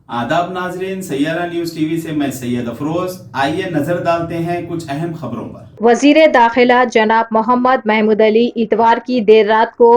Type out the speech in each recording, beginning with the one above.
आदाब नाजरीन, Saiyaara news TV से मैं सैयद अफरोज। आइए नजर डालते हैं कुछ अहम खबरों पर। वजीर दाखिला जनाब मोहम्मद महमूद अली इतवार की देर रात को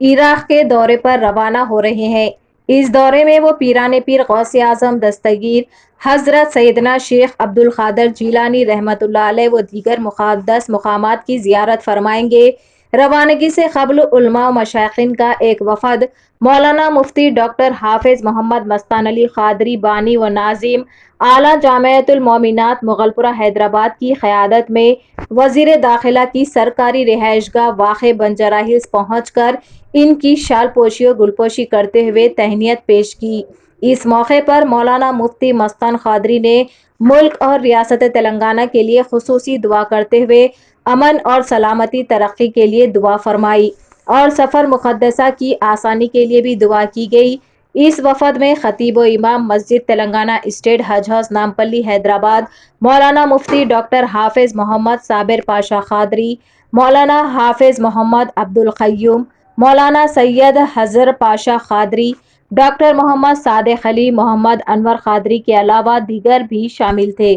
इराक के दौरे पर रवाना हो रहे हैं। इस दौरे में वो पीराने पीर गौसे आजम दस्तगीर हजरत सैयदना शेख अब्दुल कादिर जीलानी रहमतुल्लाह अलैह व दीगर मुक़द्दस मुकामात की ज़ियारत फरमाएंगे। रवानगी से क़ब्ल उलमा व मशाइखिन का एक वफ़द मौलाना मुफ्ती डॉक्टर हाफिज मोहम्मद मस्तान अली क़ादरी बानी व नाजिम आला जामिअतुल मोमिनात मुगलपुरा हैदराबाद की क़यादत में वज़ीर दाखिला की सरकारी रिहाइशगाह वाक़े बंजारा हिल्स पहुँचकर इनकी शाल पोशी और गुलपोशी करते हुए तहनीत पेश की। इस मौके पर मौलाना मुफ्ती मस्तान क़ादरी ने मुल्क और रियासत तेलंगाना के लिए खुसूसी दुआ करते हुए अमन और सलामती तरक्की के लिए दुआ फरमाई और सफ़र मुक़द्दसा की आसानी के लिए भी दुआ की गई। इस वफ़द में खतीब व इमाम मस्जिद तेलंगाना स्टेट हज हाउस नामपल्ली हैदराबाद मौलाना मुफ्ती डॉक्टर हाफिज मोहम्मद साबिर पाशा क़ादरी, मौलाना हाफिज मोहम्मद अब्दुल क़य्यूम, मौलाना सैयद हज़र पाशा क़ादरी, डॉक्टर मोहम्मद सादिक अली, मोहम्मद अनवर क़ादरी के अलावा दीगर भी शामिल थे।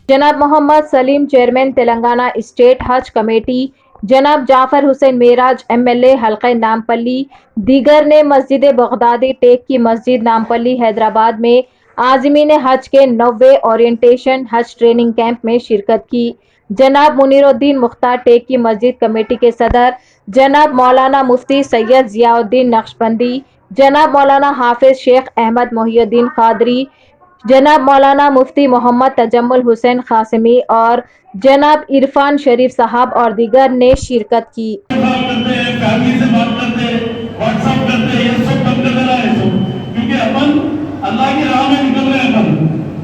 जनाब मोहम्मद सलीम चेयरमैन तेलंगाना स्टेट हज कमेटी, जनाब जाफर हुसैन मेराज MLA हल्का नामपल्ली दीगर ने मस्जिद बगदादी टेक की मस्जिद नामपल्ली हैदराबाद में आज़मीन हज के 90वें ओरिएंटेशन हज ट्रेनिंग कैंप में शिरकत की। जनाब मुनीरुद्दीन मुख्तार टेक की मस्जिद कमेटी के सदर जनाब मौलाना मुफ्ती सैयद जियाउद्दीन नक्शबंदी, जनाब मौलाना हाफिज शेख अहमद मोहिउद्दीन क़ादरी, जनाब मौलाना मुफ्ती मोहम्मद तजम्मुल हुसैन क़ासिमी और जनाब इरफान शरीफ साहब और दीगर ने शिरकत की। अल्लाह की राह में निकल रहे हैं अपन,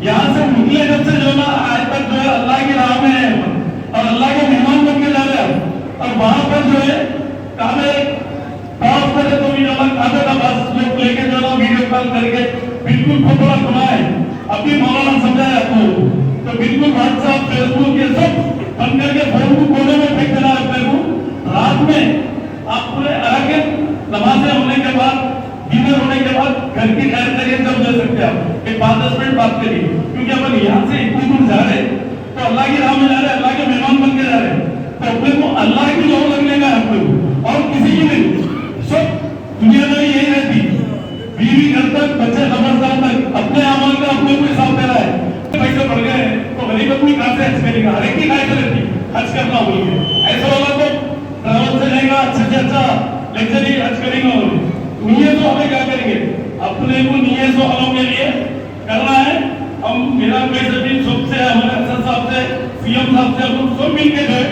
यहाँ से निकले जब से जो ना आज तक जो है अल्लाह की राह में है अपन और अल्लाह के मेहमान बन के जा रहे हैं। और वहाँ पर जो है काबे पास करे तो भी काबे का बस लोग लेके जो ना वीडियो कॉल करके बिल्कुल खोपड़ा घुमाए। अभी मौलाना समझाया आपको तो बिल्कुल व्हाट्सएप फेसबुक ये सब बंद करके फोन को कोने में फेंक देना है अपने को। रात में आप पूरे अरके नमाज़ें होने के बाद डिनर होने के बाद घर की खैर खैरियत जब ले सकते हैं आप एक 5-10 मिनट बात करिए, क्योंकि अपन यहाँ से इतनी दूर जा रहे हैं तो अल्लाह की राह में जा रहे हैं, अल्लाह के मेहमान बन के जा रहे हैं तो अपने को अल्लाह की लौ लगने का है अपने को और किसी की नहीं। सब दुनियादारी यही रहती, बीवी घर तक बच्चे खबरदार तक अपने अमल का अपने को हिसाब दे रहा है। पैसे बढ़ गए तो गरीब आदमी कहाँ से हज करेगा, हर एक की खाए रहती हज करना बोल के ऐसा वाला तो ट्रैवल से जाएगा अच्छा से अच्छा लग्जरी हज करेगा। नियत तो हमें क्या करेंगे, अपने को नियत तो हलों के लिए करना है। हम मेरा कोई सभी सबसे हमारे अफसर साहब से CM साहब से हम सब मिलके जो है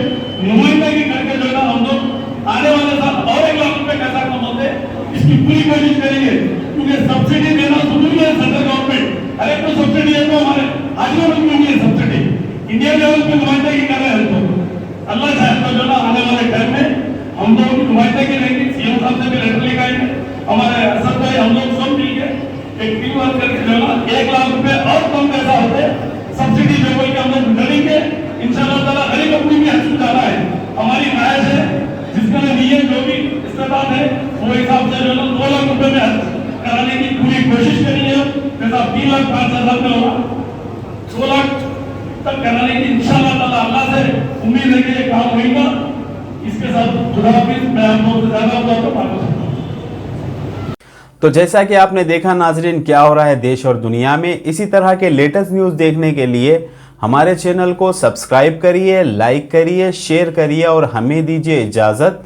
नुमाइंदगी करके जो है हम लोग आने वाले साल और 1 लाख रुपए कैसा कमाते इसकी पूरी कोशिश करेंगे, क्योंकि सब्सिडी देना जरूरी है। सेंट्रल गवर्नमेंट हर एक को सब्सिडी है तो हमारे हाजिरों को मिली है सब्सिडी, इंडिया लेवल पे नुमाइंदगी कर रहे हैं तो अल्लाह चाहे तो जो ना आने वाले टाइम में हम लोग की नुमाइंदगी रहेगी। CM साहब से भी लेटर लेकर आएंगे, हमारे असद भाई हम लोग सब मिलके एक टीम वर्क करके जो ना 1 लाख रुपए और कम पैसा होते सब्सिडी जो बोल के हम लोग करेंगे इंशाअल्लाह ताला। गरीब आदमी भी हज जाना है, हमारी ख्वाहिश है जिसका नियत जो भी इस्तेमाल है वो हिसाब से जो ना 2 लाख रुपए में हज कराने की पूरी कोशिश करेंगे। जैसा 3 लाख 5 हजार में होगा 2 लाख तक कराने की इंशाअल्लाह ताला अल्लाह से उम्मीद है कि ये काम होगा। इसके साथ खुदा हाफिज़, मैं आप लोगों से ज्यादा हुआ तो बात करता हूं। तो जैसा कि आपने देखा नाजरीन क्या हो रहा है देश और दुनिया में, इसी तरह के लेटेस्ट न्यूज़ देखने के लिए हमारे चैनल को सब्सक्राइब करिए, लाइक करिए, शेयर करिए और हमें दीजिए इजाज़त।